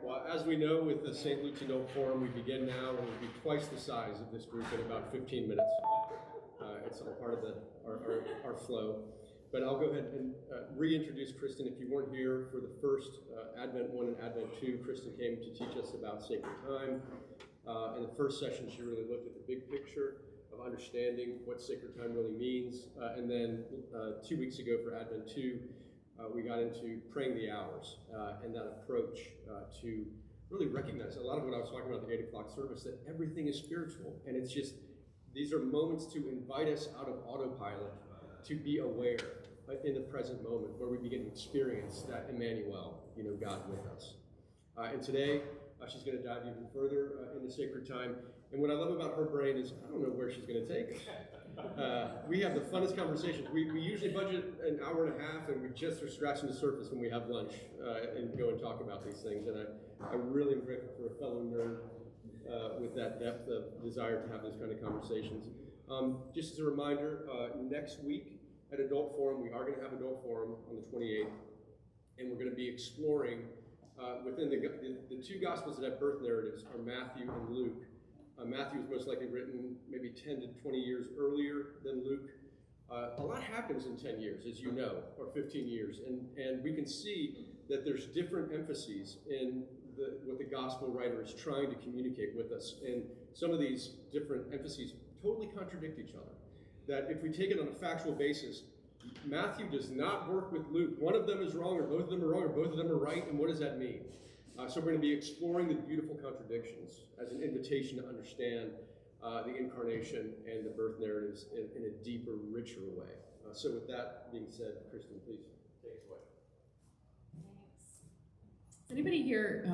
Well, as we know, with the St. Luke's Adult Forum, we begin now, and we'll be twice the size of this group in about 15 minutes. It's all part of our flow. But I'll go ahead and reintroduce Kristen. If you weren't here for the first Advent 1 and Advent 2, Kristen came to teach us about sacred time. In the first session, she really looked at the big picture of understanding what sacred time really means. And then 2 weeks ago for Advent 2, we got into praying the hours and that approach to really recognize a lot of what I was talking about at the 8 o'clock service, that everything is spiritual. And it's just, these are moments to invite us out of autopilot to be aware in the present moment where we begin to experience that Emmanuel, God with us. And today, she's going to dive even further into sacred time. And what I love about her brain is, I don't know where she's going to take us. We have the funnest conversations. We usually budget an hour and a half, and we just are scratching the surface when we have lunch and go and talk about these things. And I really am grateful for a fellow nerd with that depth of desire to have those kind of conversations. Just as a reminder, next week at Adult Forum, we are going to have Adult Forum on the 28th, and we're going to be exploring within the two Gospels that have birth narratives are Matthew and Luke. Matthew is most likely written maybe 10 to 20 years earlier than Luke. A lot happens in 10 years, as you know, or 15 years, and we can see that there's different emphases in what the Gospel writer is trying to communicate with us, and some of these different emphases totally contradict each other. That if we take it on a factual basis, Matthew does not work with Luke. One of them is wrong, or both of them are wrong, or both of them are right, and what does that mean? So we're going to be exploring the beautiful contradictions as an invitation to understand the incarnation and the birth narratives in a deeper, richer way. So with that being said, Kristen, please take us away. Thanks. Is anybody here,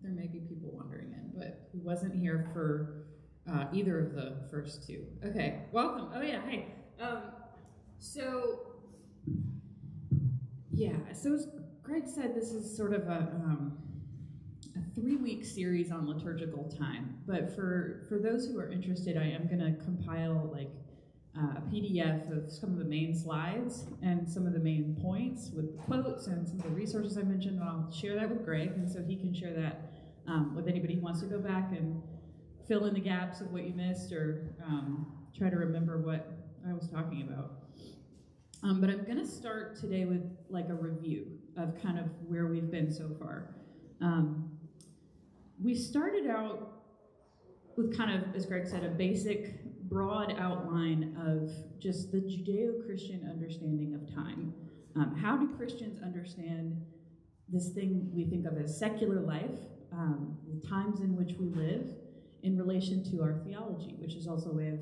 there may be people wandering in, but who wasn't here for either of the first two? Okay, welcome. Oh yeah, hey. So as Greg said, this is sort of a 3-week series on liturgical time. But for those who are interested, I am going to compile a PDF of some of the main slides and some of the main points with quotes and some of the resources I mentioned. And I'll share that with Greg, and so he can share that with anybody who wants to go back and fill in the gaps of what you missed, or try to remember what I was talking about. But I'm going to start today with a review of kind of where we've been so far. We started out with kind of, as Greg said, a basic, broad outline of just the Judeo-Christian understanding of time. How do Christians understand this thing we think of as secular life, the times in which we live, in relation to our theology, which is also a way of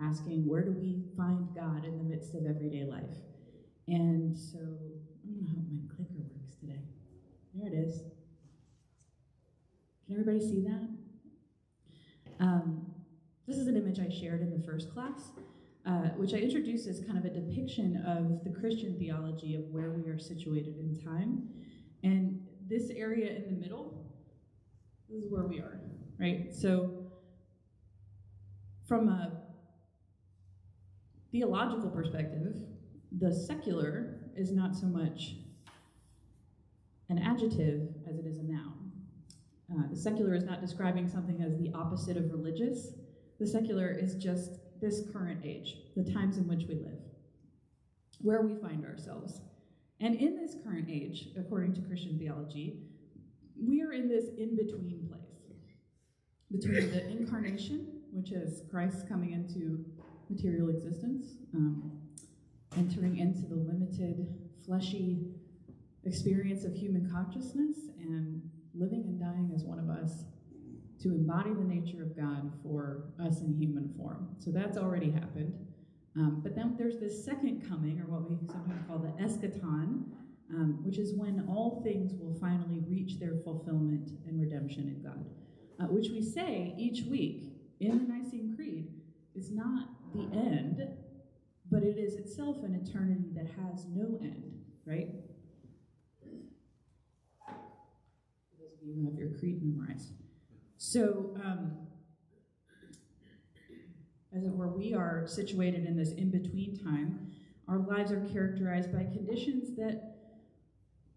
asking, where do we find God in the midst of everyday life? And so, I don't know how my clicker works today. There it is. Can everybody see that? This is an image I shared in the first class, which I introduced as kind of a depiction of the Christian theology of where we are situated in time. And this area in the middle, this is where we are, right? So, from a theological perspective, the secular is not so much an adjective as it is a noun. The secular is not describing something as the opposite of religious. The secular is just this current age, the times in which we live, where we find ourselves. And in this current age, according to Christian theology, we are in this in-between place between the incarnation, which is Christ coming into material existence, entering into the limited, fleshy experience of human consciousness, and living and dying as one of us to embody the nature of God for us in human form. So that's already happened. But then there's this second coming, or what we sometimes call the eschaton, which is when all things will finally reach their fulfillment and redemption in God, which we say each week in the Nicene Creed is not the end, but it is itself an eternity that has no end, right? For those of you who have your creed memorized. So, as it were, we are situated in this in-between time. Our lives are characterized by conditions that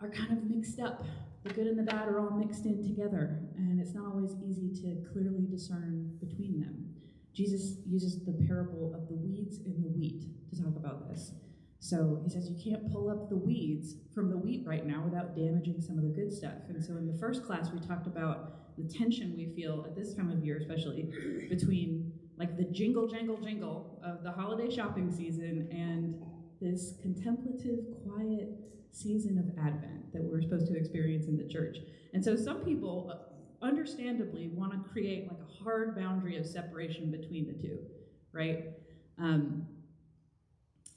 are kind of mixed up the good and the bad are all mixed in together, and it's not always easy to clearly discern between them. Jesus uses the parable of the weeds and the wheat to talk about this. So he says you can't pull up the weeds from the wheat right now without damaging some of the good stuff. And so in the first class, we talked about the tension we feel at this time of year, especially between like the jingle, jangle, jingle of the holiday shopping season and this contemplative, quiet season of Advent that we're supposed to experience in the church. And so some people understandably want to create like a hard boundary of separation between the two, right?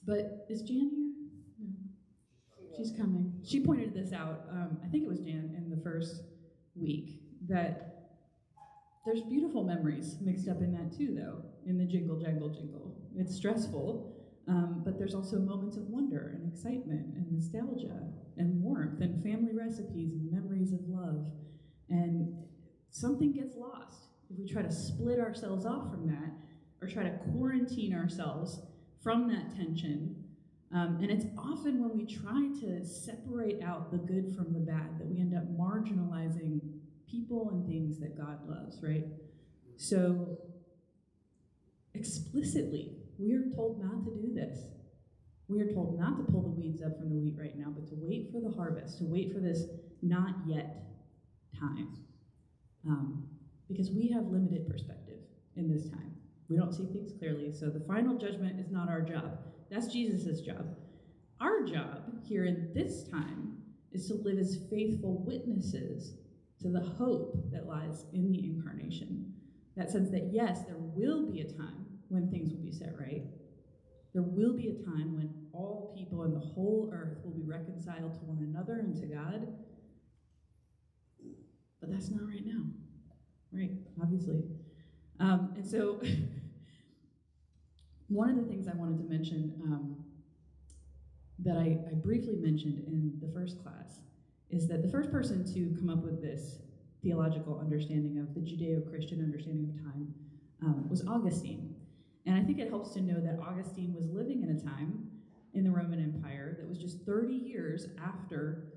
But is Jan here? No. She's coming. She pointed this out, I think it was Jan, in the first week, that there's beautiful memories mixed up in that too, though, in the jingle, jangle, jingle. It's stressful, but there's also moments of wonder and excitement and nostalgia and warmth and family recipes and memories of love. And something gets lost if we try to split ourselves off from that or try to quarantine ourselves from that tension. And it's often when we try to separate out the good from the bad that we end up marginalizing people and things that God loves, right? So explicitly, we are told not to do this. We are told not to pull the weeds up from the wheat right now, but to wait for the harvest, to wait for this not yet time. Because we have limited perspective in this time. We don't see things clearly, so the final judgment is not our job. That's Jesus' job. Our job here in this time is to live as faithful witnesses to the hope that lies in the incarnation. That sense that, yes, there will be a time when things will be set right. There will be a time when all people in the whole earth will be reconciled to one another and to God. But that's not right now, right? Obviously. And so one of the things I wanted to mention that I briefly mentioned in the first class is that the first person to come up with this theological understanding of the Judeo-Christian understanding of time was Augustine. And I think it helps to know that Augustine was living in a time in the Roman Empire that was just 30 years after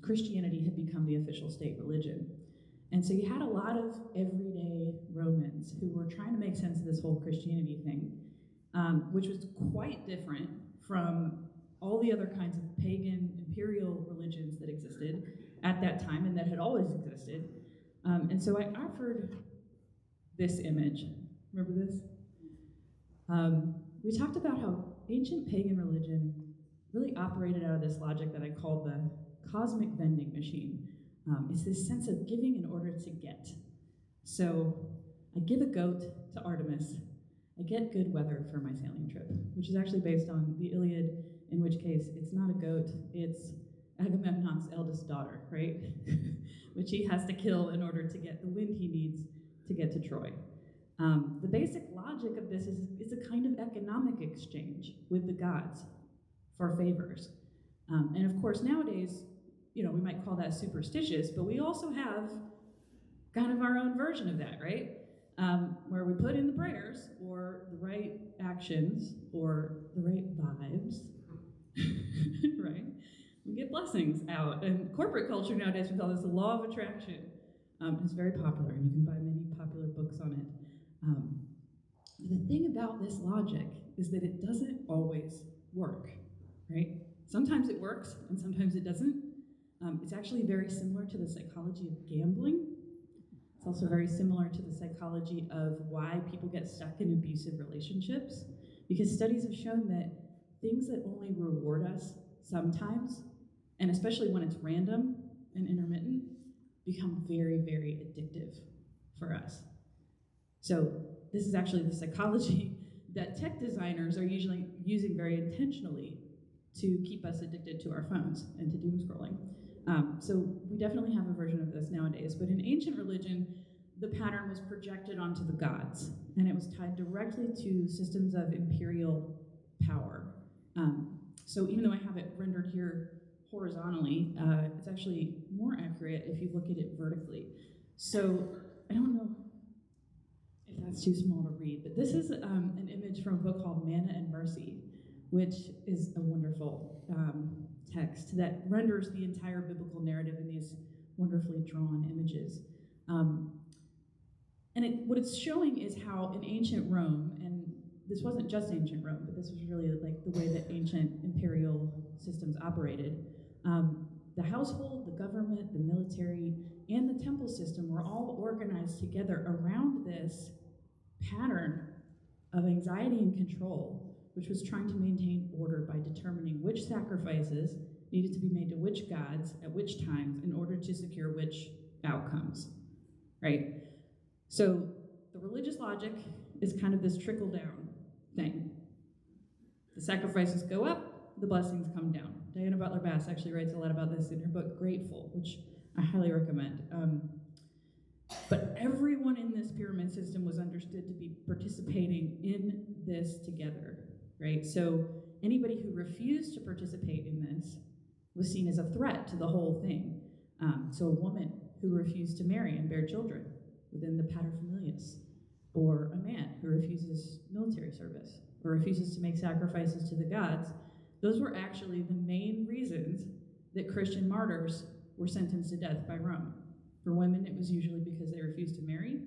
Christianity had become the official state religion. And so you had a lot of everyday Romans who were trying to make sense of this whole Christianity thing, which was quite different from all the other kinds of pagan imperial religions that existed at that time and that had always existed. And so I offered this image. Remember this? We talked about how ancient pagan religion really operated out of this logic that I called the cosmic vending machine. It's this sense of giving in order to get. So I give a goat to Artemis. I get good weather for my sailing trip, which is actually based on the Iliad, in which case it's not a goat, it's Agamemnon's eldest daughter, right? Which he has to kill in order to get the wind he needs to get to Troy. The basic logic of this is it's a kind of economic exchange with the gods for favors. And of course, nowadays, we might call that superstitious, but we also have kind of our own version of that, right? Where we put in the prayers or the right actions or the right vibes, right? We get blessings out. And corporate culture nowadays, we call this the law of attraction. It's very popular, and you can buy many popular books on it. The thing about this logic is that it doesn't always work, right? Sometimes it works, and sometimes it doesn't. It's actually very similar to the psychology of gambling. It's also very similar to the psychology of why people get stuck in abusive relationships, because studies have shown that things that only reward us sometimes, and especially when it's random and intermittent, become very, very addictive for us. So this is actually the psychology that tech designers are usually using very intentionally to keep us addicted to our phones and to doom scrolling. So we definitely have a version of this nowadays, but in ancient religion, the pattern was projected onto the gods, and it was tied directly to systems of imperial power. So even though I have it rendered here horizontally, it's actually more accurate if you look at it vertically. So I don't know if that's too small to read, but this is an image from a book called Manna and Mercy, which is a wonderful text that renders the entire biblical narrative in these wonderfully drawn images. What it's showing is how in ancient Rome, and this wasn't just ancient Rome, but this was really like the way that ancient imperial systems operated. The household, the government, the military, and the temple system were all organized together around this pattern of anxiety and control, which was trying to maintain order by determining which sacrifices needed to be made to which gods at which times in order to secure which outcomes, right? So the religious logic is kind of this trickle-down thing. The sacrifices go up, the blessings come down. Diana Butler Bass actually writes a lot about this in her book, Grateful, which I highly recommend. But everyone in this pyramid system was understood to be participating in this together, right? So anybody who refused to participate in this was seen as a threat to the whole thing. So a woman who refused to marry and bear children within the paterfamilias, or a man who refuses military service, or refuses to make sacrifices to the gods, those were actually the main reasons that Christian martyrs were sentenced to death by Rome. For women, it was usually because they refused to marry,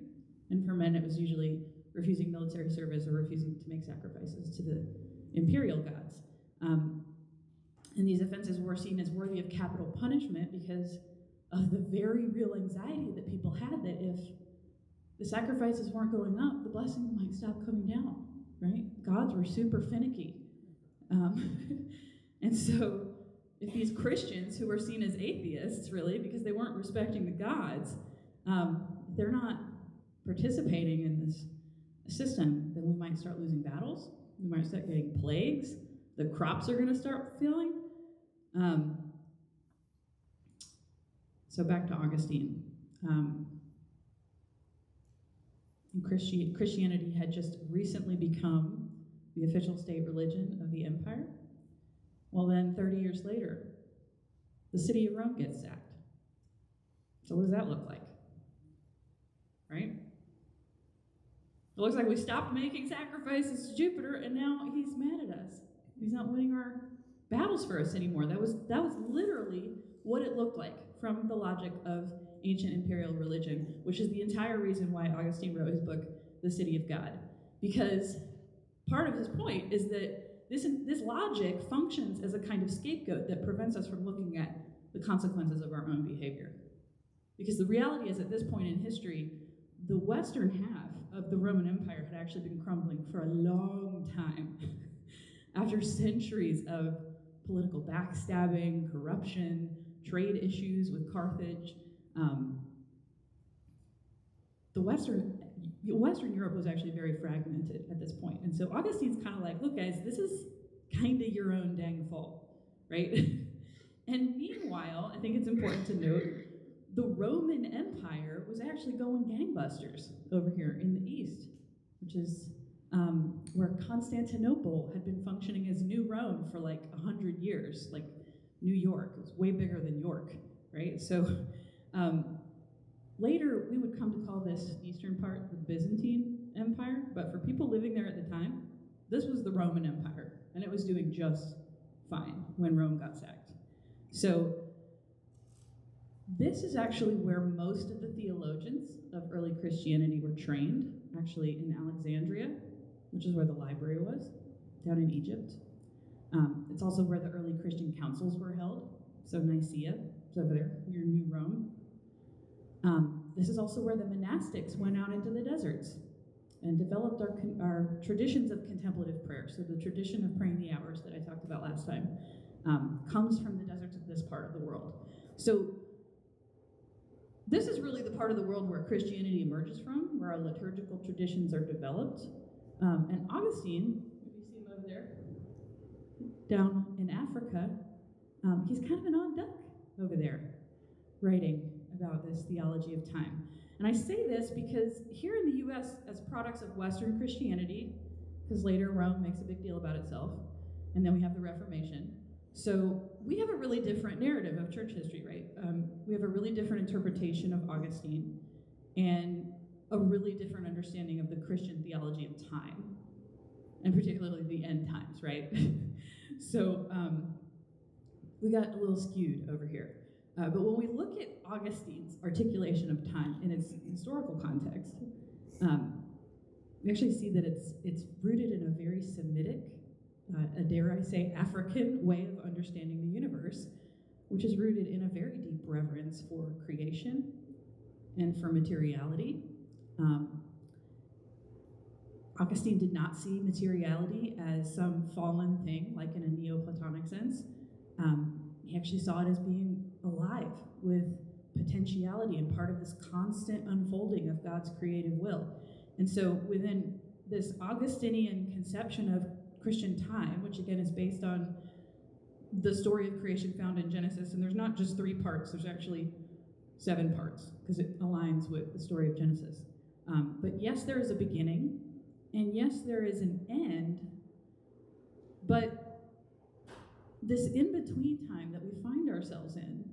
and for men, it was usually refusing military service or refusing to make sacrifices to the imperial gods. And these offenses were seen as worthy of capital punishment because of the very real anxiety that people had that if the sacrifices weren't going up, the blessings might stop coming down, right? Gods were super finicky. And so if these Christians who were seen as atheists, really, because they weren't respecting the gods, they're not participating in this system, then we might start losing battles, we might start getting plagues, the crops are going to start failing. So back to Augustine. Christianity had just recently become the official state religion of the empire. Well, then 30 years later, the city of Rome gets sacked. So what does that look like? Right? It looks like we stopped making sacrifices to Jupiter, and now he's mad at us. He's not winning our battles for us anymore. That was literally what it looked like from the logic of ancient imperial religion, which is the entire reason why Augustine wrote his book, The City of God. Because part of his point is that this logic functions as a kind of scapegoat that prevents us from looking at the consequences of our own behavior. Because the reality is, at this point in history, the western half of the Roman Empire had actually been crumbling for a long time. After centuries of political backstabbing, corruption, trade issues with Carthage, Western Europe was actually very fragmented at this point. And so Augustine's kind of like, look guys, this is kind of your own dang fault, right? And meanwhile, I think it's important to note, the Roman Empire was actually going gangbusters over here in the East, which is where Constantinople had been functioning as New Rome for like 100 years, like New York. It was way bigger than York, right? So later, we would come to call this eastern part the Byzantine Empire, but for people living there at the time, this was the Roman Empire, and it was doing just fine when Rome got sacked. So this is actually where most of the theologians of early Christianity were trained, actually in Alexandria, which is where the library was, down in Egypt. It's also where the early Christian councils were held, so Nicaea is over there, near New Rome. This is also where the monastics went out into the deserts and developed our traditions of contemplative prayer. So the tradition of praying the hours that I talked about last time comes from the deserts of this part of the world. So this is really the part of the world where Christianity emerges from, where our liturgical traditions are developed. And Augustine, if you see him over there, down in Africa, he's kind of an odd duck over there, writing about this theology of time. And I say this because here in the US, as products of Western Christianity, because later Rome makes a big deal about itself, and then we have the Reformation, so we have a really different narrative of church history, right? We have a really different interpretation of Augustine, and a really different understanding of the Christian theology of time, and particularly the end times, right? So we got a little skewed over here. But when we look at Augustine's articulation of time in its historical context, we actually see that it's rooted in a very Semitic, dare I say, African way of understanding the universe, which is rooted in a very deep reverence for creation and for materiality. Augustine did not see materiality as some fallen thing, like in a Neoplatonic sense. He actually saw it as being alive with potentiality and part of this constant unfolding of God's creative will. And so within this Augustinian conception of Christian time, which again is based on the story of creation found in Genesis, and there's not just 3 parts, there's actually 7 parts, because it aligns with the story of Genesis. But yes, there is a beginning, and yes, there is an end, but this in-between time that we find ourselves in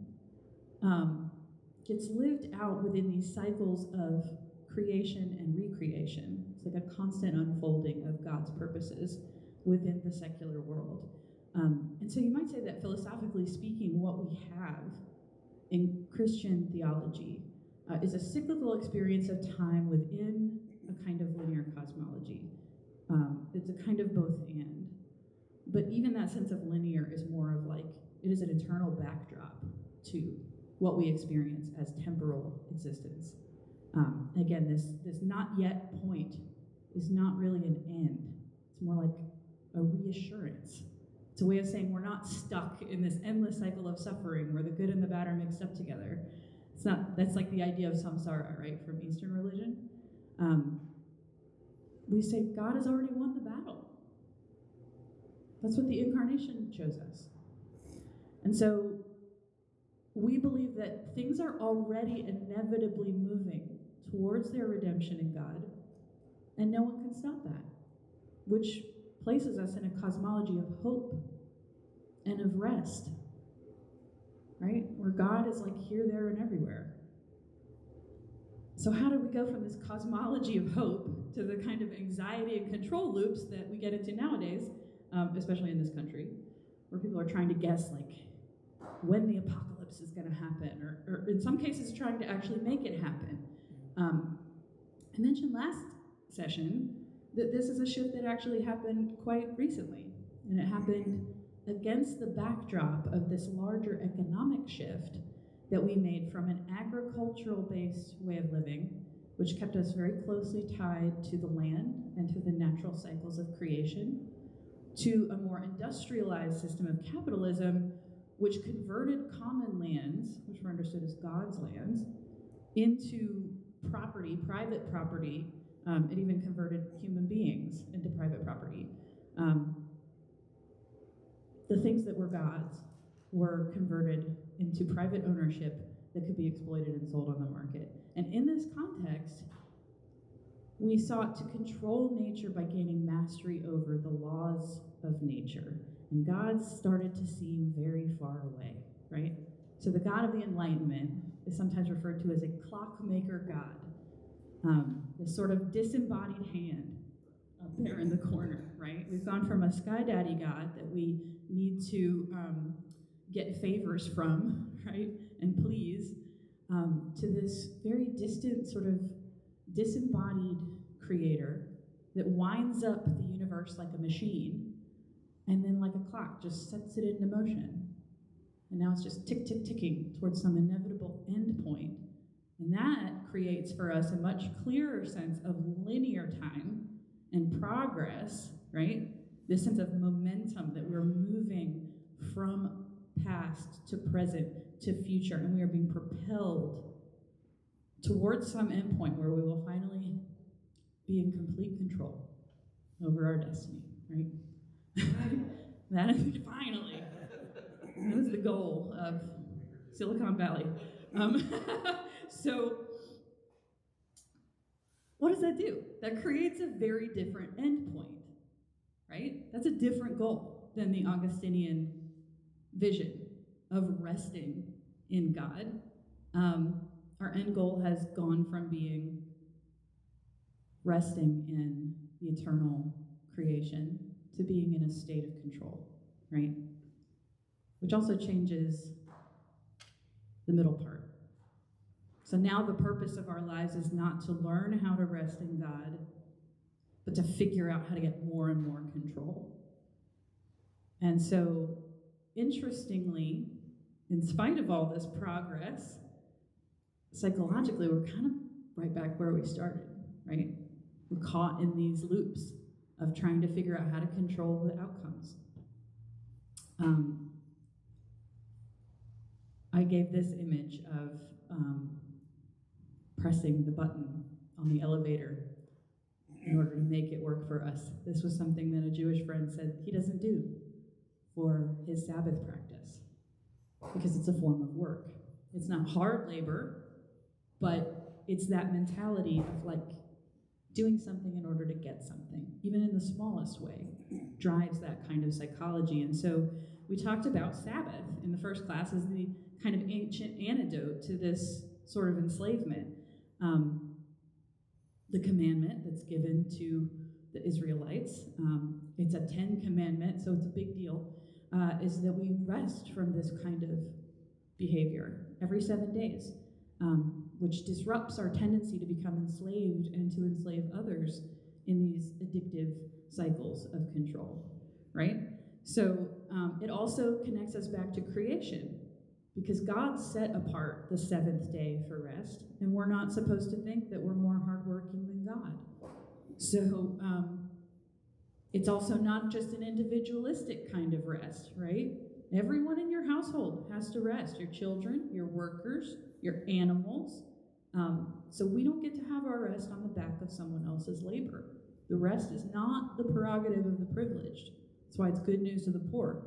gets lived out within these cycles of creation and recreation. It's like a constant unfolding of God's purposes within the secular world. And so you might say that philosophically speaking, what we have in Christian theology is a cyclical experience of time within a kind of linear cosmology. It's a kind of both and. But even that sense of linear is more of like, it is an eternal backdrop to what we experience as temporal existence. Again, this not yet point is not really an end. It's more like a reassurance. It's a way of saying we're not stuck in this endless cycle of suffering where the good and the bad are mixed up together. That's like the idea of samsara, right, from Eastern religion. We say God has already won the battle. That's what the incarnation shows us. And so we believe that things are already inevitably moving towards their redemption in God, and no one can stop that, which places us in a cosmology of hope and of rest, right? Where God is like here, there, and everywhere. So how do we go from this cosmology of hope to the kind of anxiety and control loops that we get into nowadays, especially in this country, where people are trying to guess like when the apocalypse is going to happen, or in some cases trying to actually make it happen. I mentioned last session that this is a shift that actually happened quite recently, and it happened against the backdrop of this larger economic shift that we made from an agricultural-based way of living, which kept us very closely tied to the land and to the natural cycles of creation, to a more industrialized system of capitalism, which converted common lands, which were understood as God's lands, into property, private property. It even converted human beings into private property. The things that were God's were converted into private ownership that could be exploited and sold on the market. And in this context, we sought to control nature by gaining mastery over the laws of nature. And God started to seem very far away, right? So the God of the Enlightenment is sometimes referred to as a clockmaker God, this sort of disembodied hand up there in the corner, right? We've gone from a sky daddy God that we need to get favors from, right, and please, to this very distant sort of disembodied creator that winds up the universe like a machine, and then like a clock just sets it into motion. And now it's just tick, tick, ticking towards some inevitable end point. And that creates for us a much clearer sense of linear time and progress, right? This sense of momentum that we're moving from past to present to future, and we are being propelled towards some endpoint where we will finally be in complete control over our destiny, right? That is finally. That is the goal of Silicon Valley. So what does that do? That creates a very different endpoint, right? That's a different goal than the Augustinian vision of resting in God. Our end goal has gone from being resting in the eternal creation to being in a state of control, right? Which also changes the middle part. So now the purpose of our lives is not to learn how to rest in God, but to figure out how to get more and more control. And so, interestingly, in spite of all this progress, psychologically, we're kind of right back where we started, right? We're caught in these loops of trying to figure out how to control the outcomes. I gave this image of pressing the button on the elevator in order to make it work for us. This was something that a Jewish friend said he doesn't do for his Sabbath practice because it's a form of work. It's not hard labor, but it's that mentality of like doing something in order to get something, even in the smallest way, drives that kind of psychology. And so we talked about Sabbath in the first class as the kind of ancient antidote to this sort of enslavement. The commandment that's given to the Israelites, it's a 10 commandment, so it's a big deal, is that we rest from this kind of behavior every 7 days, which disrupts our tendency to become enslaved and to enslave others in these addictive cycles of control, right? So it also connects us back to creation, because God set apart the seventh day for rest, and we're not supposed to think that we're more hardworking than God. So it's also not just an individualistic kind of rest, right? Everyone in your household has to rest. Your children, your workers, your animals. So we don't get to have our rest on the back of someone else's labor. The rest is not the prerogative of the privileged. That's why it's good news to the poor.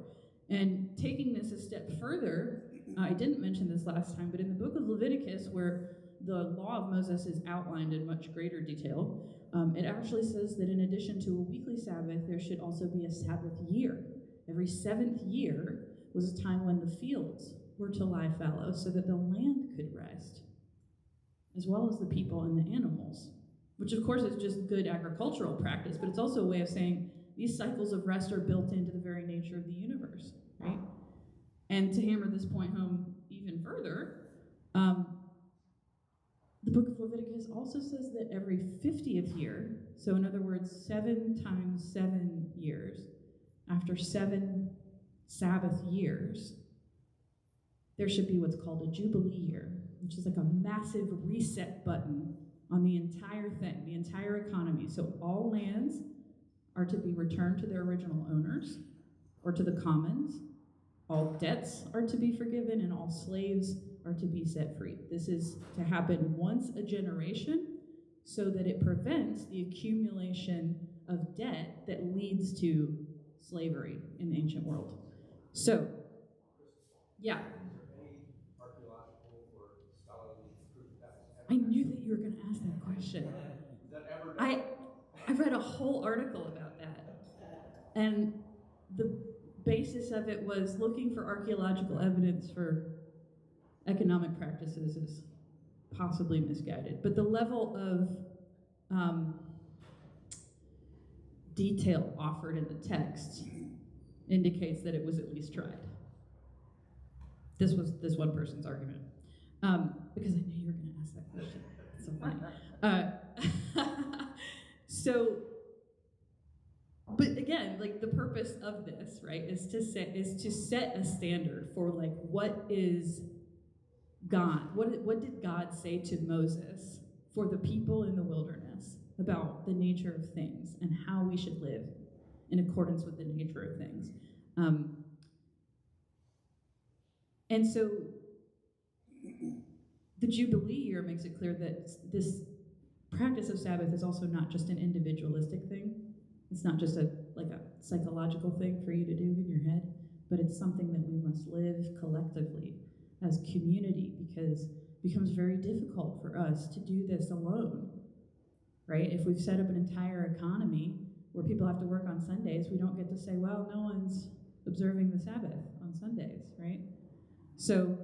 And taking this a step further, I didn't mention this last time, but in the book of Leviticus, where the law of Moses is outlined in much greater detail, it actually says that in addition to a weekly Sabbath, there should also be a Sabbath year. Every 7th year was a time when the fields were to lie fallow so that the land could rest, as well as the people and the animals, which of course is just good agricultural practice, but it's also a way of saying these cycles of rest are built into the very nature of the universe, right? And to hammer this point home even further, the book of Leviticus also says that every 50th year, so in other words, 7 times 7 years, after 7 Sabbath years, there should be what's called a Jubilee year, which is like a massive reset button on the entire thing, the entire economy. So all lands are to be returned to their original owners or to the commons. All debts are to be forgiven, and all slaves are to be set free. This is to happen once a generation so that it prevents the accumulation of debt that leads to slavery in the ancient world. So, yeah. Is there any archaeological or scholarly proof that was ever I knew that you were going to ask that question. Is that ever done? I read a whole article about that. And the basis of it was looking for archaeological evidence for economic practices is possibly misguided. But the level of detail offered in the text indicates that it was at least tried. This was this one person's argument. Because I knew you were going to ask that question. It's so funny. But again, like the purpose of this, right, is to set a standard for like what is God? What did God say to Moses for the people in the wilderness about the nature of things and how we should live in accordance with the nature of things? And so the Jubilee year makes it clear that this practice of Sabbath is also not just an individualistic thing. It's not just a psychological thing for you to do in your head, but it's something that we must live collectively as community, because it becomes very difficult for us to do this alone, right? If we've set up an entire economy where people have to work on Sundays, we don't get to say, well, no one's observing the Sabbath on Sundays, right? So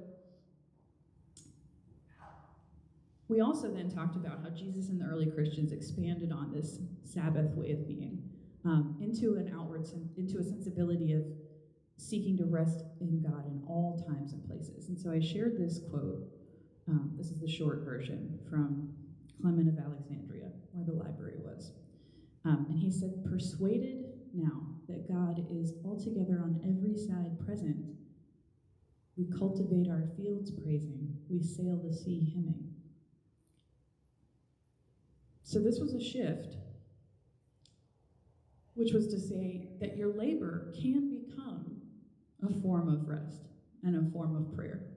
we also then talked about how Jesus and the early Christians expanded on this Sabbath way of being into a sensibility of seeking to rest in God in all times and places. And so I shared this quote. This is the short version from Clement of Alexandria, where the library was. And he said, "Persuaded now that God is altogether on every side present, we cultivate our fields praising, we sail the sea hymning." So this was a shift, which was to say that your labor can become a form of rest and a form of prayer.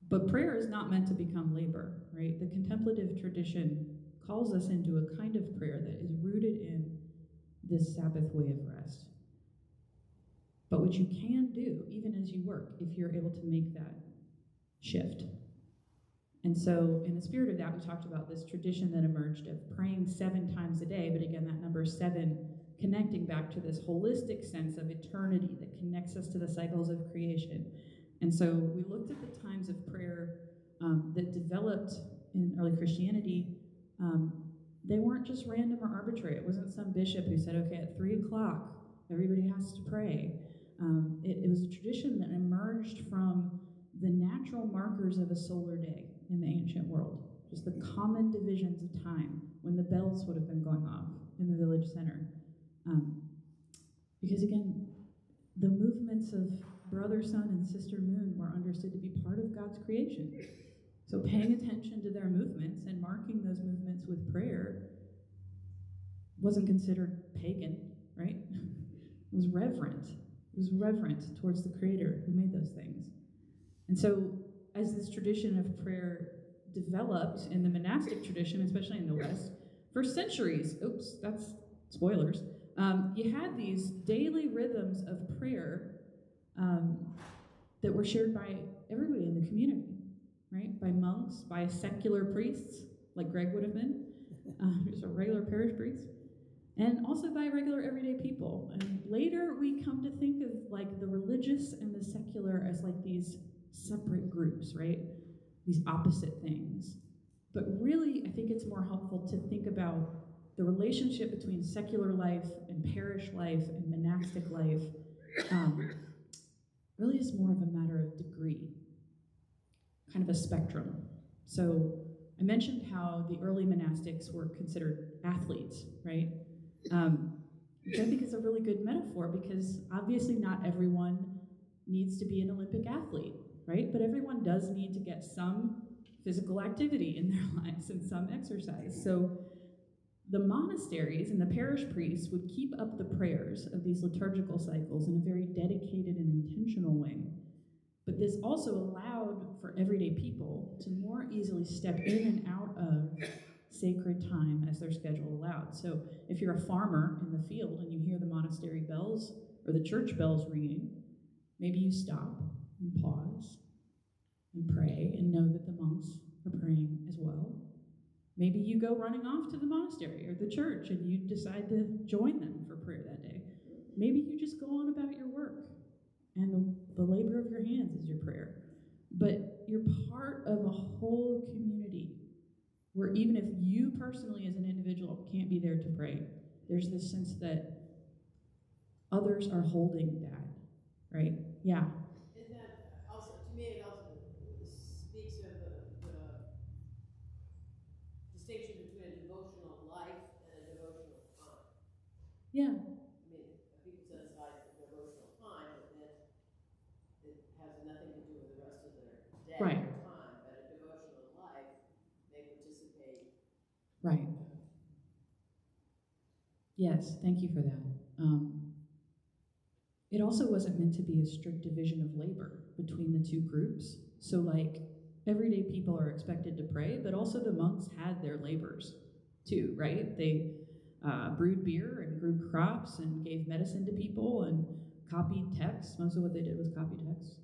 But prayer is not meant to become labor, right? The contemplative tradition calls us into a kind of prayer that is rooted in this Sabbath way of rest, but which you can do even as you work if you're able to make that shift. And so in the spirit of that, we talked about this tradition that emerged of praying 7 times a day, but again, that number 7 connecting back to this holistic sense of eternity that connects us to the cycles of creation. And so we looked at the times of prayer that developed in early Christianity. They weren't just random or arbitrary. It wasn't some bishop who said, okay, at 3 o'clock, everybody has to pray. It was a tradition that emerged from the natural markers of a solar day in the ancient world, just the common divisions of time when the bells would have been going off in the village center. Because again, the movements of brother sun and sister moon were understood to be part of God's creation. So paying attention to their movements and marking those movements with prayer wasn't considered pagan, right? It was reverent. It was reverent towards the Creator who made those things. And so as this tradition of prayer developed in the monastic tradition, especially in the West, for centuries, that's spoilers, you had these daily rhythms of prayer that were shared by everybody in the community, right? By monks, by secular priests, like Greg would have been, just a regular parish priest, and also by regular everyday people. And later we come to think of like the religious and the secular as like these separate groups, right? These opposite things. But really, I think it's more helpful to think about the relationship between secular life and parish life and monastic life. Really is more of a matter of degree, kind of a spectrum. So I mentioned how the early monastics were considered athletes, right? Which I think is a really good metaphor because obviously not everyone needs to be an Olympic athlete, right? But everyone does need to get some physical activity in their lives and some exercise. So the monasteries and the parish priests would keep up the prayers of these liturgical cycles in a very dedicated and intentional way. But this also allowed for everyday people to more easily step in and out of sacred time as their schedule allowed. So if you're a farmer in the field and you hear the monastery bells or the church bells ringing, maybe you stop and pause and pray and know that the monks are praying as well. Maybe you go running off to the monastery or the church and you decide to join them for prayer that day. Maybe you just go on about your work and the labor of your hands is your prayer. But you're part of a whole community where even if you personally as an individual can't be there to pray, there's this sense that others are holding that, right? Yeah. And that also, to me, it also speaks of the distinction between a devotional life and a devotional time. Yeah. I mean, people set aside devotional time, but then it has nothing to do with the rest of their day Right. or time. But a devotional life, they participate. Right. Yes, thank you for that. It also wasn't meant to be a strict division of labor between the two groups. So like everyday people are expected to pray, but also the monks had their labors too, right? They brewed beer and grew crops and gave medicine to people and copied texts. Most of what they did was copy texts.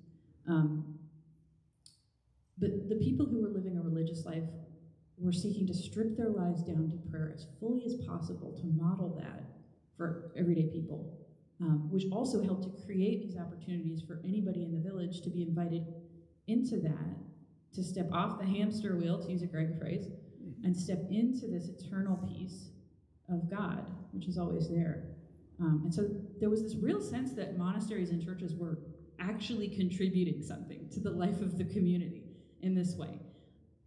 But the people who were living a religious life were seeking to strip their lives down to prayer as fully as possible to model that for everyday people, which also helped to create these opportunities for anybody in the village to be invited into that, to step off the hamster wheel, to use a Greg phrase, and step into this eternal peace of God, which is always there. And so there was this real sense that monasteries and churches were actually contributing something to the life of the community in this way.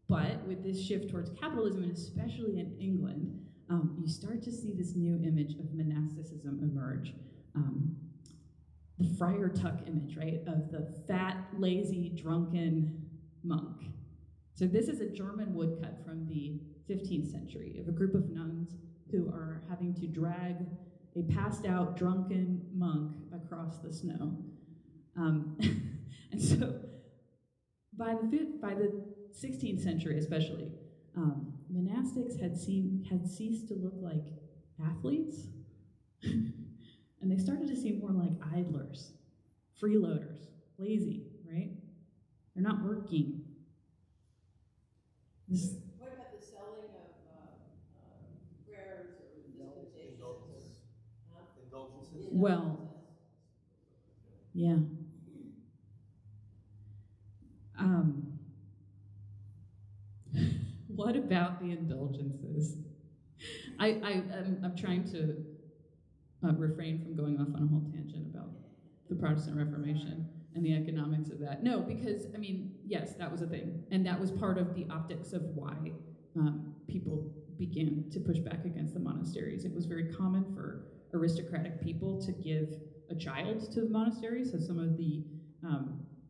But with this shift towards capitalism, and especially in England, you start to see this new image of monasticism emerge. The Friar Tuck image, right, of the fat, lazy, drunken monk. So this is a German woodcut from the 15th century of a group of nuns who are having to drag a passed out, drunken monk across the snow. And so by the 16th century especially, monastics had ceased to look like athletes, and they started to seem more like idlers, freeloaders, lazy, right? They're not working. What about the selling of prayers or dispensations? Indulgences? Well, yeah. What about the indulgences? I'm trying to refrain from going off on a whole tangent about the Protestant Reformation and the economics of that. No, because, I mean, yes, that was a thing. And that was part of the optics of why people began to push back against the monasteries. It was very common for aristocratic people to give a child to the monastery. So some of the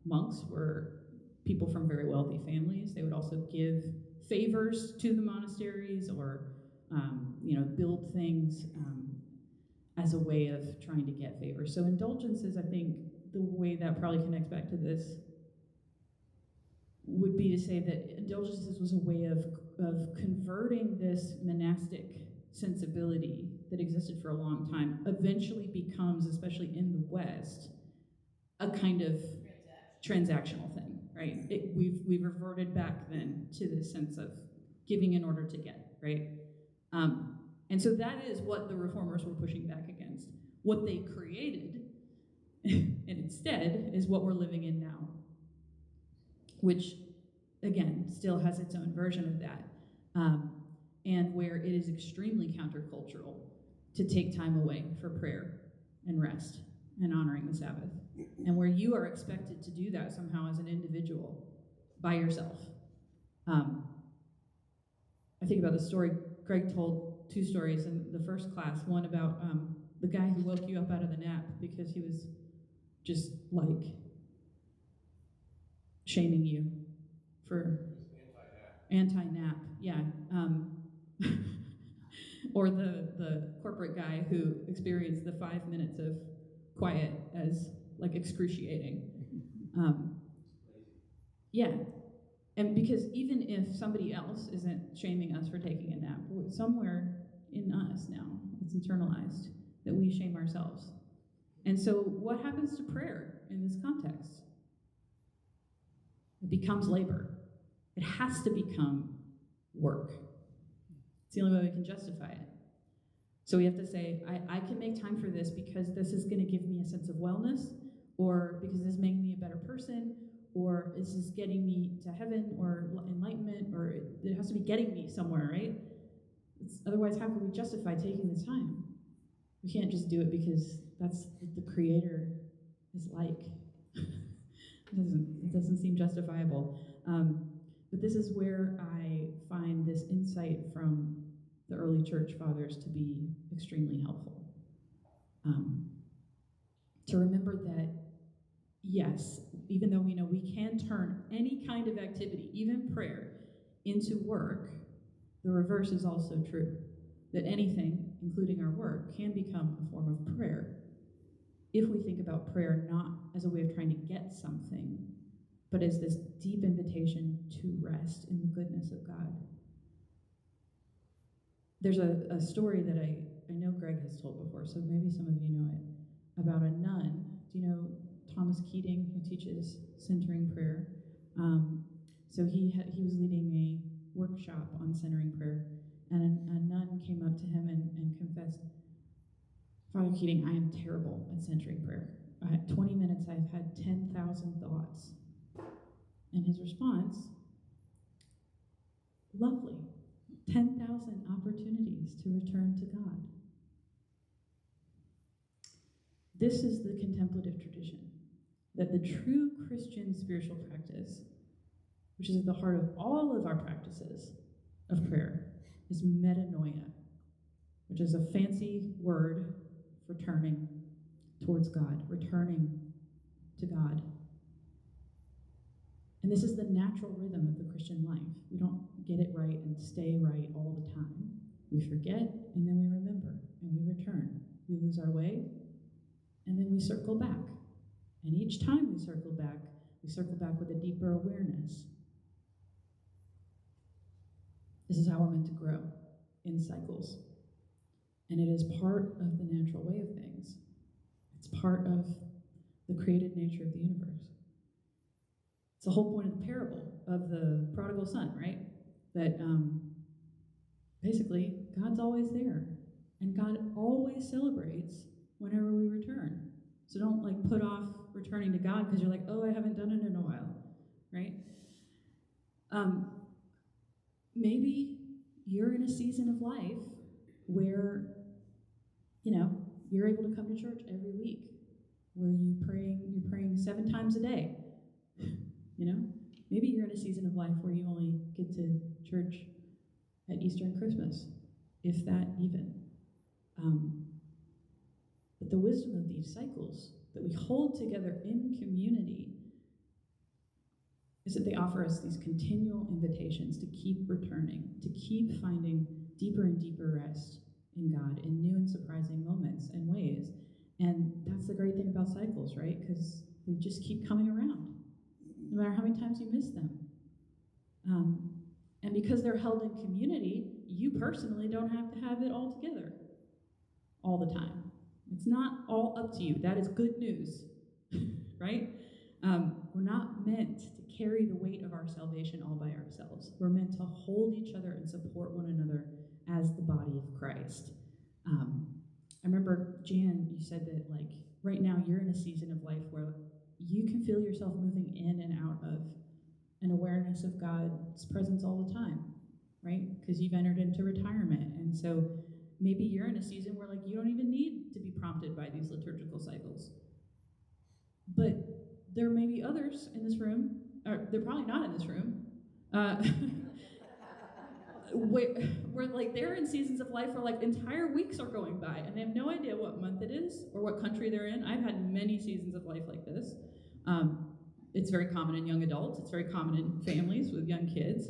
monks were people from very wealthy families. They would also give favors to the monasteries, or build things as a way of trying to get favors. So indulgences, I think the way that probably connects back to this would be to say that indulgences was a way of converting this monastic sensibility that existed for a long time, eventually becomes, especially in the West, a kind of transactional thing, right? We've reverted back then to this sense of giving in order to get, right? And so that is what the reformers were pushing back against. What they created, and instead, is what we're living in now, which, again, still has its own version of that, and where it is extremely countercultural to take time away for prayer and rest and honoring the Sabbath, and where you are expected to do that somehow as an individual by yourself. I think about the story Greg told, 2 stories in the first class, one about the guy who woke you up out of the nap because he was just like shaming you for anti-nap, yeah. Or the corporate guy who experienced the 5 minutes of quiet as like excruciating. Yeah. And because even if somebody else isn't shaming us for taking a nap, somewhere in us now, it's internalized that we shame ourselves. And so what happens to prayer in this context? It becomes labor. It has to become work. It's the only way we can justify it. So we have to say, I can make time for this because this is going to give me a sense of wellness, or because this is making me a better person, or this is getting me to heaven or enlightenment, or it has to be getting me somewhere, right? Otherwise, how can we justify taking the time? We can't just do it because that's what the Creator is like. It doesn't seem justifiable. But this is where I find this insight from the early church fathers to be extremely helpful. To remember that, yes, even though we know we can turn any kind of activity, even prayer, into work, the reverse is also true. That anything, including our work, can become a form of prayer if we think about prayer not as a way of trying to get something, but as this deep invitation to rest in the goodness of God. There's a story that I know Greg has told before, so maybe some of you know it, about a nun. Do you know Thomas Keating, who teaches centering prayer? So he was leading a workshop on centering prayer, and a nun came up to him and confessed, "Father Keating, I am terrible at centering prayer. 20 minutes, I've had 10,000 thoughts." And his response, lovely, 10,000 opportunities to return to God. This is the contemplative tradition, that the true Christian spiritual practice, which is at the heart of all of our practices of prayer, is metanoia, which is a fancy word for turning towards God, returning to God. And this is the natural rhythm of the Christian life. We don't get it right and stay right all the time. We forget, and then we remember, and we return. We lose our way, and then we circle back. And each time we circle back with a deeper awareness. This is how we're meant to grow, in cycles. And it is part of the natural way of things. It's part of the created nature of the universe. It's the whole point of the parable of the prodigal son, right? That basically, God's always there. And God always celebrates whenever we return. So don't put off returning to God because you're like, oh, I haven't done it in a while, right? Maybe you're in a season of life where, you're able to come to church every week, where you're praying 7 times a day. Maybe you're in a season of life where you only get to church at Easter and Christmas, if that even. But the wisdom of these cycles that we hold together in community is that they offer us these continual invitations to keep returning, to keep finding deeper and deeper rest in God in new and surprising moments and ways. And that's the great thing about cycles, right? Because they just keep coming around, no matter how many times you miss them. And because they're held in community, you personally don't have to have it all together all the time. It's not all up to you. That is good news, right? We're not meant to carry the weight of our salvation all by ourselves. We're meant to hold each other and support one another as the body of Christ. I remember, Jan, you said that right now you're in a season of life where you can feel yourself moving in and out of an awareness of God's presence all the time, right? Because you've entered into retirement. And so maybe you're in a season where you don't even need to be prompted by these liturgical cycles. But there may be others in this room, or they're probably not in this room, where they're in seasons of life where entire weeks are going by and they have no idea what month it is or what country they're in. I've had many seasons of life like this. It's very common in young adults. It's very common in families with young kids,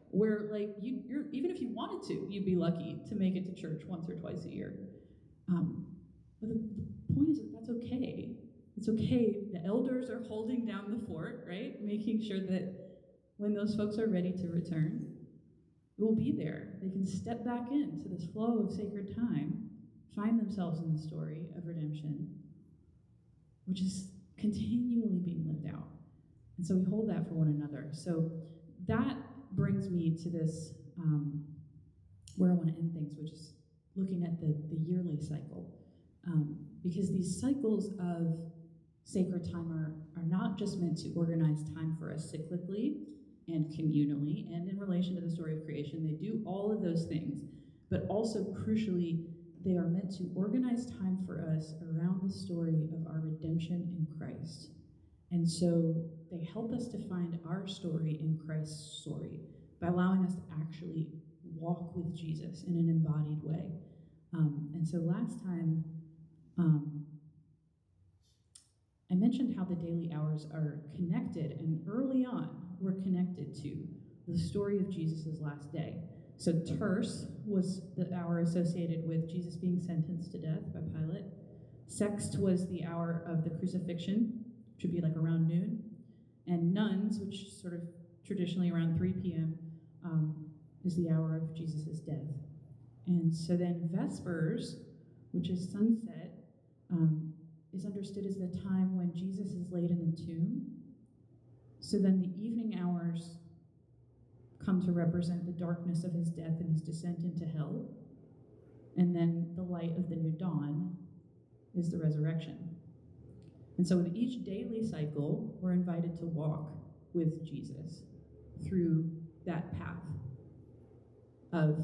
where you're even if you wanted to, you'd be lucky to make it to church once or twice a year. But the point is that that's okay. It's okay. The elders are holding down the fort, right? Making sure that when those folks are ready to return, we'll be there. They can step back into this flow of sacred time, find themselves in the story of redemption, which is continually being lived out. And so we hold that for one another. So that brings me to this, where I want to end things, which is looking at the yearly cycle. Because these cycles of sacred time are not just meant to organize time for us cyclically and communally and in relation to the story of creation. They do all of those things, but also crucially, they are meant to organize time for us around the story of our redemption in Christ. And so they help us to find our story in Christ's story by allowing us to actually walk with Jesus in an embodied way. And so last time, I mentioned how the daily hours are connected, and early on, we're connected to the story of Jesus' last day. So terce was the hour associated with Jesus being sentenced to death by Pilate. Sext was the hour of the crucifixion, which would be around noon. And nuns, which sort of traditionally around 3 p.m., is the hour of Jesus' death. And so then Vespers, which is sunset, is understood as the time when Jesus is laid in the tomb. So then the evening hours come to represent the darkness of his death and his descent into hell. And then the light of the new dawn is the resurrection. And so with each daily cycle, we're invited to walk with Jesus through that path of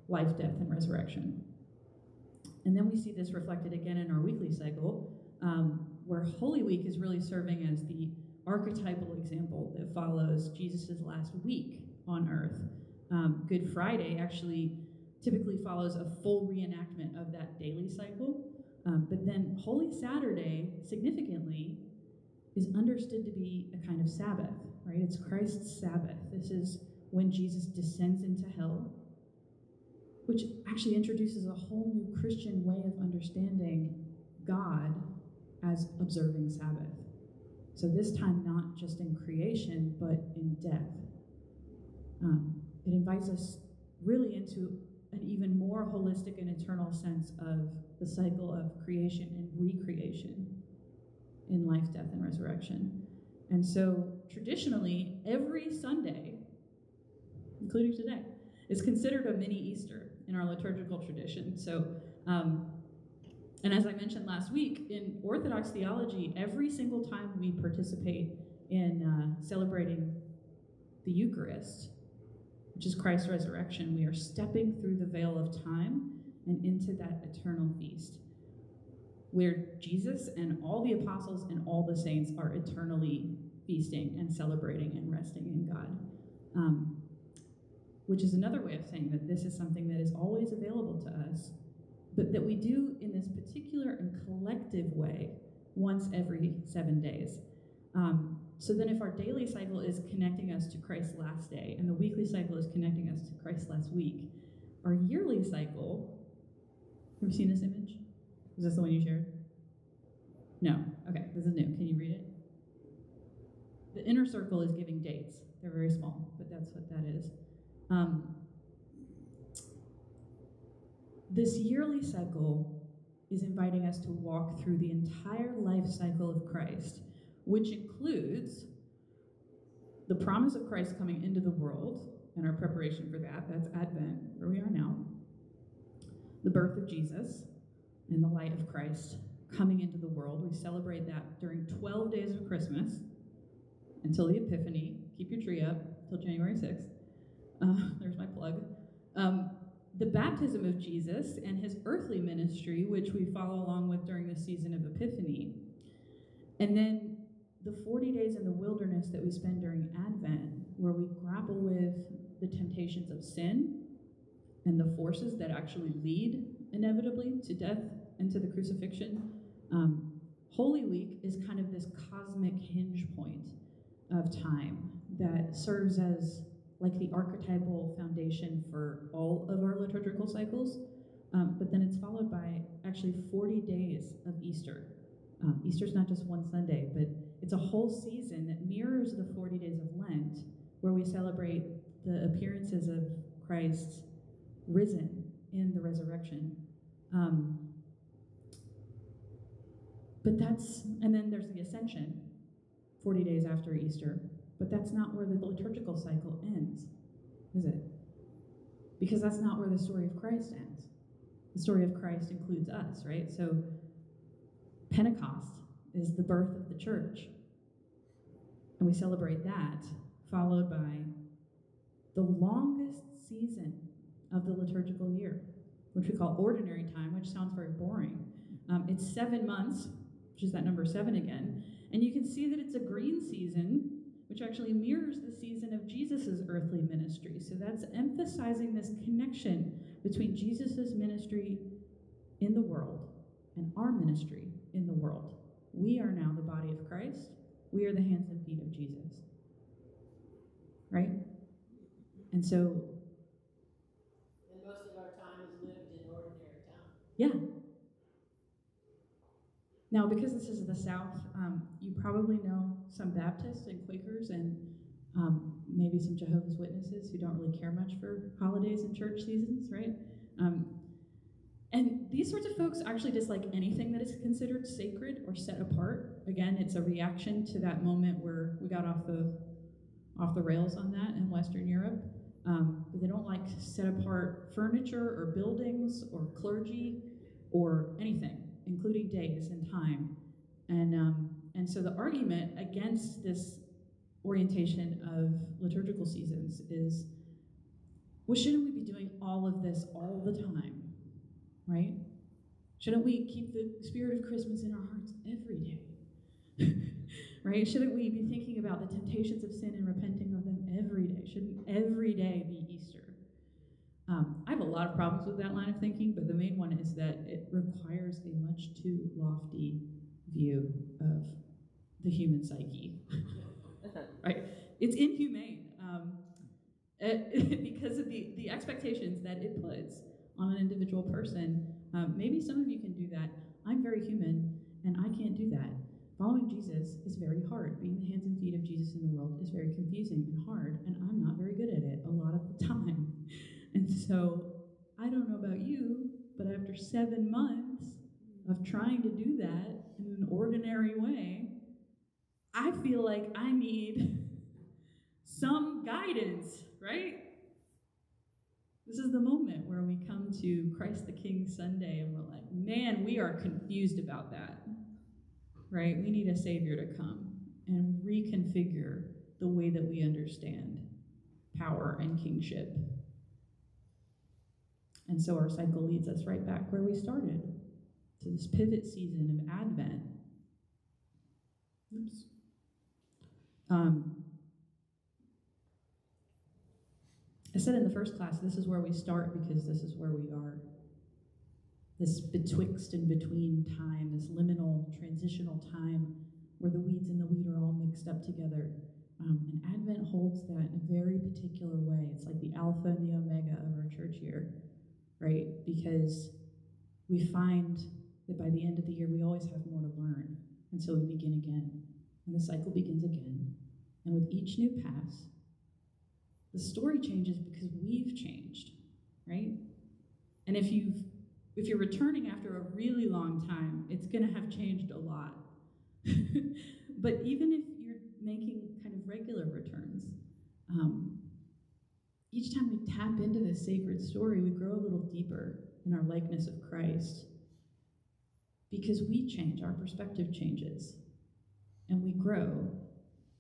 life, death, and resurrection. And then we see this reflected again in our weekly cycle, where Holy Week is really serving as the archetypal example that follows Jesus' last week on earth. Good Friday actually typically follows a full reenactment of that daily cycle. But then Holy Saturday, significantly, is understood to be a kind of Sabbath, right? It's Christ's Sabbath. This is when Jesus descends into hell, which actually introduces a whole new Christian way of understanding God as observing Sabbath. So this time, not just in creation, but in death. It invites us really into an even more holistic and eternal sense of the cycle of creation and recreation in life, death, and resurrection. And so traditionally, every Sunday, including today, is considered a mini Easter in our liturgical tradition. So, and as I mentioned last week, in Orthodox theology, every single time we participate in celebrating the Eucharist, which is Christ's resurrection, we are stepping through the veil of time and into that eternal feast, where Jesus and all the apostles and all the saints are eternally feasting and celebrating and resting in God. Which is another way of saying that this is something that is always available to us, but that we do in this particular and collective way once every 7 days. So then if our daily cycle is connecting us to Christ's last day, and the weekly cycle is connecting us to Christ's last week, our yearly cycle, have you seen this image? Is this the one you shared? No. Okay, this is new. Can you read it? The inner circle is giving dates. They're very small, but that's what that is. This yearly cycle is inviting us to walk through the entire life cycle of Christ, which includes the promise of Christ coming into the world and our preparation for that. That's Advent, where we are now. The birth of Jesus and the light of Christ coming into the world. We celebrate that during 12 days of Christmas until the Epiphany. Keep your tree up till January 6th. There's my plug. The baptism of Jesus and his earthly ministry, which we follow along with during the season of Epiphany. And then the 40 days in the wilderness that we spend during Advent, where we grapple with the temptations of sin and the forces that actually lead inevitably to death and to the crucifixion. Holy Week is kind of this cosmic hinge point of time that serves as like the archetypal foundation for all of our liturgical cycles, but then it's followed by actually 40 days of Easter. Easter's not just one Sunday, but it's a whole season that mirrors the 40 days of Lent, where we celebrate the appearances of Christ risen in the resurrection. And then there's the Ascension, 40 days after Easter. But that's not where the liturgical cycle ends, is it? Because that's not where the story of Christ ends. The story of Christ includes us, right? So Pentecost is the birth of the church. And we celebrate that, followed by the longest season of the liturgical year, which we call ordinary time, which sounds very boring. It's 7 months, which is that number 7 again. And you can see that it's a green season, which actually mirrors the season of Jesus' earthly ministry. So that's emphasizing this connection between Jesus' ministry in the world and our ministry in the world. We are now the body of Christ. We are the hands and feet of Jesus. Right? And so... And most of our time is lived in ordinary time. Yeah. Now, because this is the South, you probably know some Baptists and Quakers and maybe some Jehovah's Witnesses who don't really care much for holidays and church seasons, right? And these sorts of folks actually dislike anything that is considered sacred or set apart. Again, it's a reaction to that moment where we got off the rails on that in Western Europe. But they don't like set apart furniture or buildings or clergy or anything, including days and time. And so the argument against this orientation of liturgical seasons is, well, shouldn't we be doing all of this all the time, right? Shouldn't we keep the spirit of Christmas in our hearts every day? Right? Shouldn't we be thinking about the temptations of sin and repenting of them every day? Shouldn't every day be Easter? I have a lot of problems with that line of thinking, but the main one is that it requires a much too lofty view of the human psyche. Right? It's inhumane because of the expectations that it puts on an individual person. Maybe some of you can do that. I'm very human, and I can't do that. Following Jesus is very hard. Being the hands and feet of Jesus in the world is very confusing and hard, and I'm not very good at it a lot of the time. And so, I don't know about you, but after 7 months of trying to do that in an ordinary way, I feel like I need some guidance, right? This is the moment where we come to Christ the King Sunday and we're like, man, we are confused about that, right? We need a Savior to come and reconfigure the way that we understand power and kingship. And so our cycle leads us right back where we started, to this pivot season of Advent. Oops. I said in the first class, this is where we start because this is where we are. This betwixt and between time, this liminal, transitional time where the weeds and the wheat are all mixed up together. And Advent holds that in a very particular way. It's like the alpha and the omega of our church year, right? Because we find that by the end of the year, we always have more to learn. And so we begin again. And the cycle begins again. And with each new pass, the story changes because we've changed, right? And if you're returning after a really long time, it's going to have changed a lot. But even if you're making kind of regular returns, each time we tap into this sacred story, we grow a little deeper in our likeness of Christ. Because we change, our perspective changes, and we grow,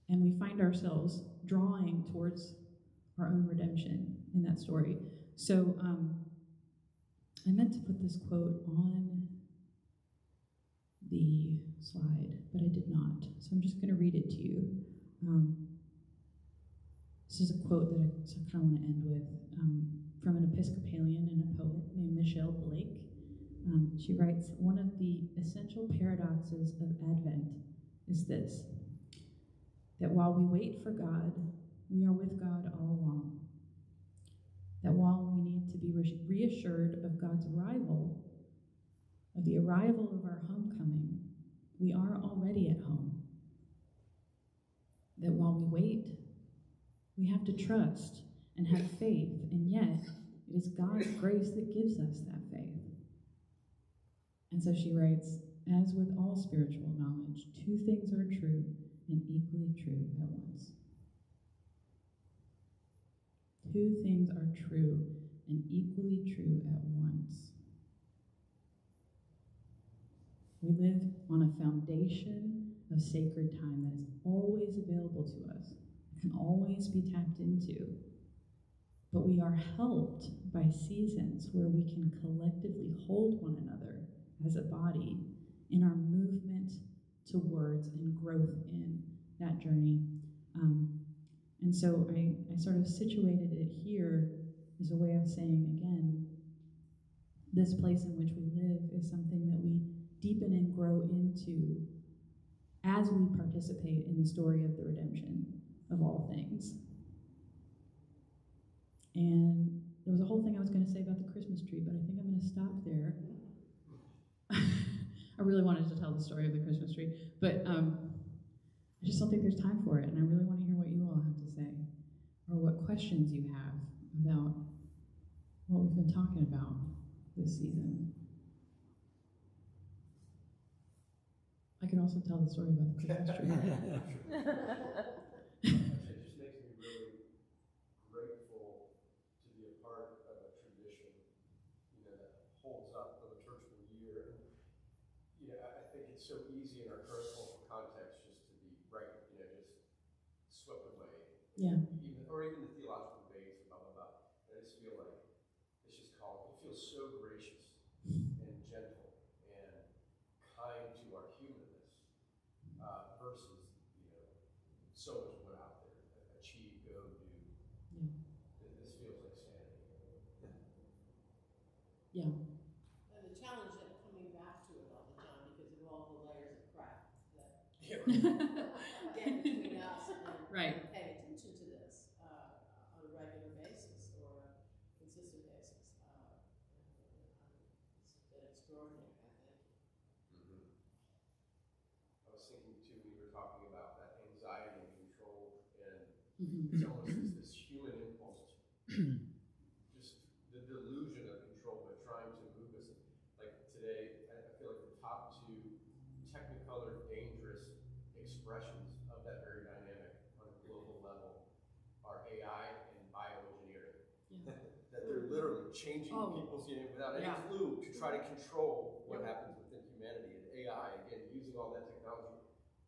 and we find ourselves drawing towards our own redemption in that story. So I meant to put this quote on the slide, but I did not. So I'm just going to read it to you. This is a quote that I kind of want to end with from an Episcopalian and a poet named Michelle Blake. She writes, one of the essential paradoxes of Advent is this, that while we wait for God, we are with God all along. That while we need to be reassured of God's arrival, of the arrival of our homecoming, we are already at home. That while we wait, we have to trust and have faith, and yet it is God's grace that gives us that faith. And so she writes, as with all spiritual knowledge, two things are true and equally true at once. Two things are true and equally true at once. We live on a foundation of sacred time that is always available to us, can always be tapped into. But we are helped by seasons where we can collectively hold one another as a body in our movement towards and growth in that journey. And so I sort of situated it here as a way of saying, again, this place in which we live is something that we deepen and grow into as we participate in the story of the redemption of all things. And there was a whole thing I was going to say about the Christmas tree, but I think I'm going to stop there. I really wanted to tell the story of the Christmas tree, but I just don't think there's time for it, and I really want to hear what you all have to say, or what questions you have about what we've been talking about this season. I could also tell the story about the Christmas tree. It just makes me really grateful to be a part of a tradition, that holds up the liturgical year. And, I think it's so easy in our current cultural context just to be just swept away. Yeah. Even the theological debates, blah, blah, blah. I just feel like it's just called, it feels so gracious and gentle versus, so much more out there. Achieve, go, do. This feels like sanity. Yeah. And the challenge of coming back to it all the time because of all the layers of crap that get between us and Right. paying attention to this on a regular basis or a consistent basis. It's been extraordinary, I think. Mm-hmm. I was thinking too, we were talking about that anxiety and control, and it's almost this human impulse, just the delusion of control, but trying to move us. Like today, I feel like the top two technicolor dangerous expressions of that very dynamic on a global level are AI and bioengineering. Yeah. That they're literally changing people's DNA without any clue to try to control what happens within humanity. And AI, again, using all that technology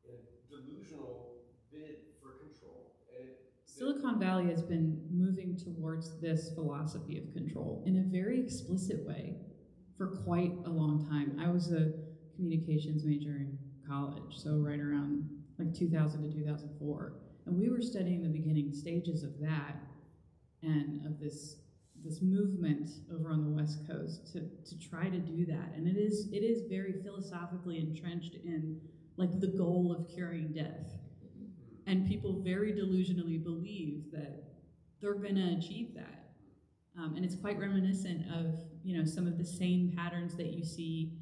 in a delusional bid for control. And Silicon Valley has been moving towards this philosophy of control in a very explicit way for quite a long time. I was a communications major in college, so right around like 2000 to 2004. And we were studying the beginning stages of that and of this movement over on the West Coast to try to do that. And it is very philosophically entrenched in like the goal of curing death. And people very delusionally believe that they're gonna achieve that. And it's quite reminiscent of, some of the same patterns that you see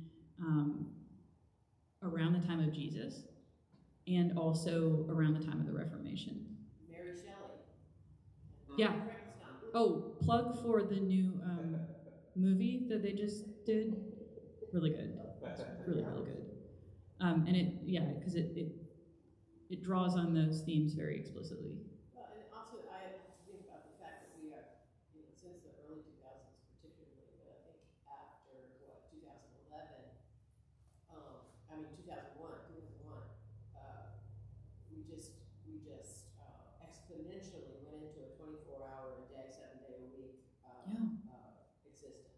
around the time of Jesus and also around the time of the Reformation. Mary Shelley. Yeah. Oh, plug for the new movie that they just did. Really good. It's really, really good. And because it draws on those themes very explicitly. Well, and also I have to think about the fact that we are, since the early 2000s particularly, but I think after 2011, 2001, we just exponentially went into a 24-hour a day, 7-day-a-week existence.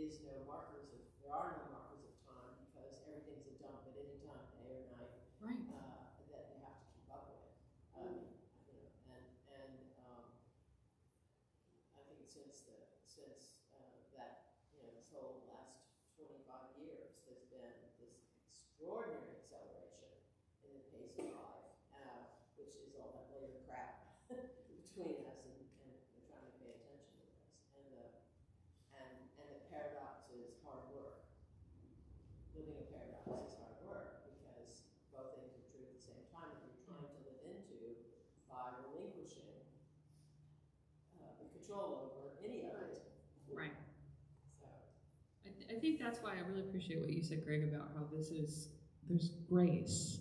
There are no markers of time because everything's a dump at any time, day or night. Right. That you have to keep up with. I think since that, this whole last 25 years, there's been this extraordinary acceleration in the pace of life, which is all that layer crap between us and trying to pay attention to this. And the paradox is hard work. Living a paradox is hard work because both things are true at the same time that you're trying to live into by relinquishing the control over any of it. Right. So I think that's why I really appreciate what you said, Greg, about how there's grace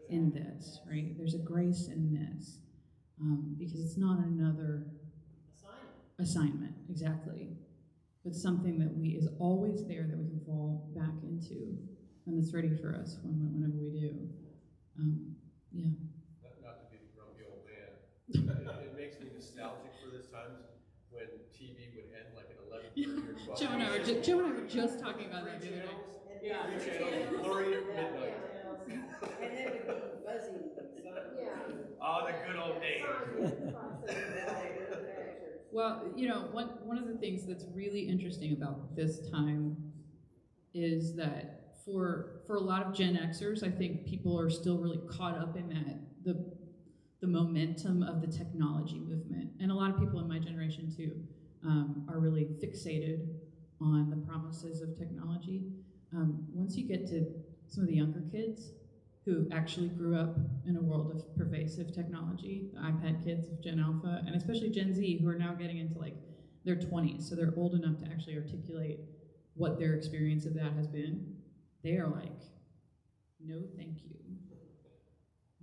in this, right? There's a grace in this because it's not another assignment, exactly. But something that is always there that we can fall back into and that's ready for us whenever we do. Yeah. Not to be the grumpy old man, it makes me nostalgic for this times when TV would end like at 11:30 or 12. Joe and I were just talking about that the other day. Yeah. Three channels, glory at midnight. And then it would be buzzy. Oh, the good old days. Well, one of the things that's really interesting about this time is that for a lot of Gen Xers, I think people are still really caught up in the momentum of the technology movement. And a lot of people in my generation too are really fixated on the promises of technology. Once you get to some of the younger kids who actually grew up in a world of pervasive technology, the iPad kids of Gen Alpha, and especially Gen Z, who are now getting into like their 20s, so they're old enough to actually articulate what their experience of that has been, they are like, no thank you.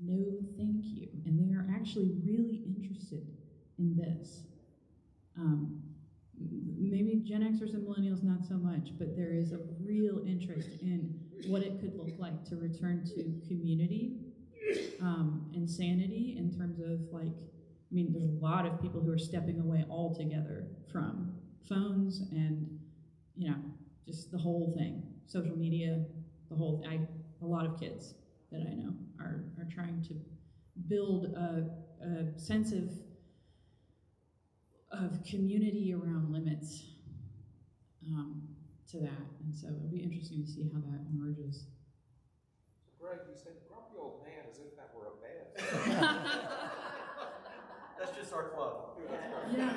No thank you. And they are actually really interested in this. Maybe Gen Xers and millennials not so much, but there is a real interest in what it could look like to return to community and sanity in terms of there's a lot of people who are stepping away altogether from phones and, just the whole thing, social media, a lot of kids. that I know are trying to build a sense of community around limits to that. And so it'll be interesting to see how that emerges. So Greg, you said grumpy old man as if that were a bad thing. That's just our club. Yeah.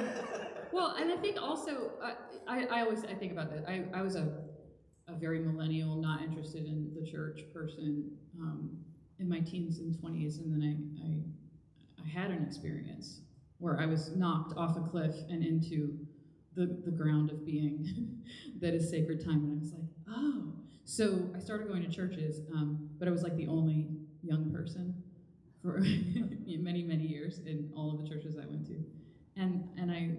Well, and I think also, I think about that. I was a very millennial, not interested in the church person in my teens and 20s, and then I had an experience where I was knocked off a cliff and into the ground of being that is sacred time, and I was like, oh. So I started going to churches, but I was like the only young person for many, many years in all of the churches I went to. And I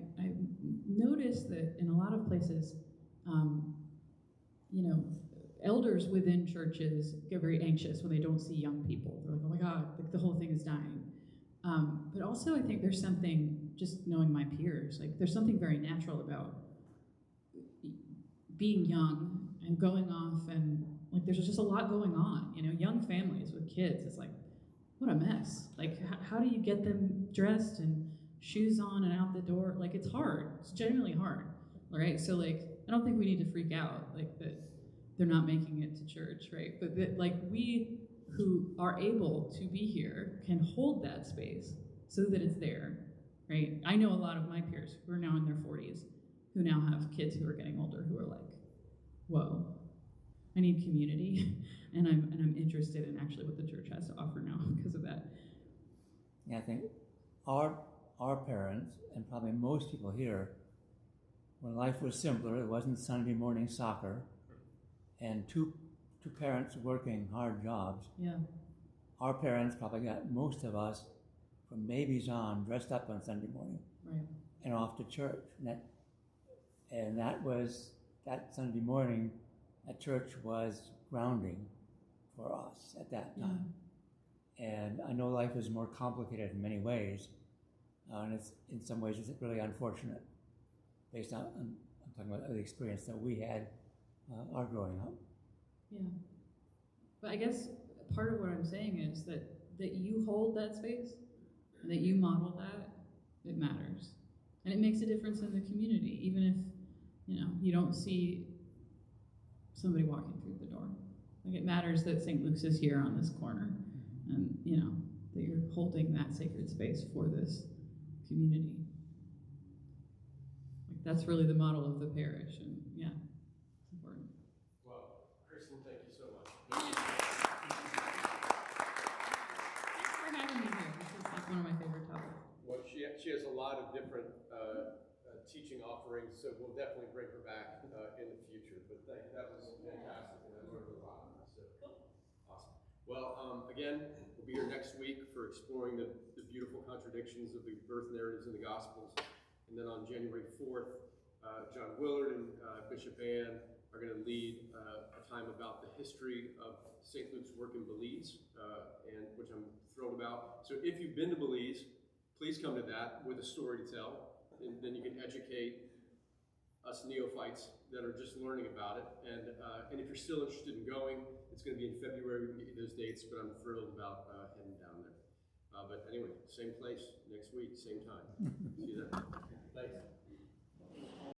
noticed that in a lot of places, elders within churches get very anxious when they don't see young people. They're like, oh my God, like the whole thing is dying. But also I think there's something, just knowing my peers, like there's something very natural about being young and going off, and like there's just a lot going on, young families with kids. It's like, what a mess. Like, how do you get them dressed and shoes on and out the door? Like, it's hard. It's genuinely hard, right? So, like, I don't think we need to freak out, like, that they're not making it to church, right? But that, like, we who are able to be here can hold that space so that it's there, right? I know a lot of my peers who are now in their 40s who now have kids who are getting older who are like, whoa, I need community. And I'm interested in actually what the church has to offer now because of that. Yeah, I think our parents, and probably most people here, when life was simpler, it wasn't Sunday morning soccer, and two parents working hard jobs. Yeah. Our parents probably got most of us from babies on dressed up on Sunday morning, right, and off to church. And that Sunday morning at church was grounding for us at that time. Yeah. And I know life is more complicated in many ways, and it's in some ways it's really unfortunate, based on I'm talking about the experience that we had our growing up. Yeah, but I guess part of what I'm saying is that you hold that space, and that you model that. It matters, and it makes a difference in the community, even if you don't see somebody walking through the door. Like, it matters that St. Luke's is here on this corner, and that you're holding that sacred space for this community. Like, that's really the model of the parish, and yeah, it's important. Well, Kristen, thank you so much. Thanks for having me here. This is like one of my favorite topics. Well, she has a lot of different teaching offerings, so we'll definitely bring her back in the future. But that was fantastic, and I learned a lot. So awesome. Well, again, we'll be here next week for exploring the beautiful contradictions of the birth narratives in the Gospels. And then on January 4th, John Willard and Bishop Ann are going to lead a time about the history of St. Luke's work in Belize, and which I'm thrilled about. So if you've been to Belize, please come to that with a story to tell. And then you can educate us neophytes that are just learning about it. And if you're still interested in going, it's going to be in February. We can get you those dates, but I'm thrilled about heading down there. But anyway, same place next week, same time. See you then. Thanks.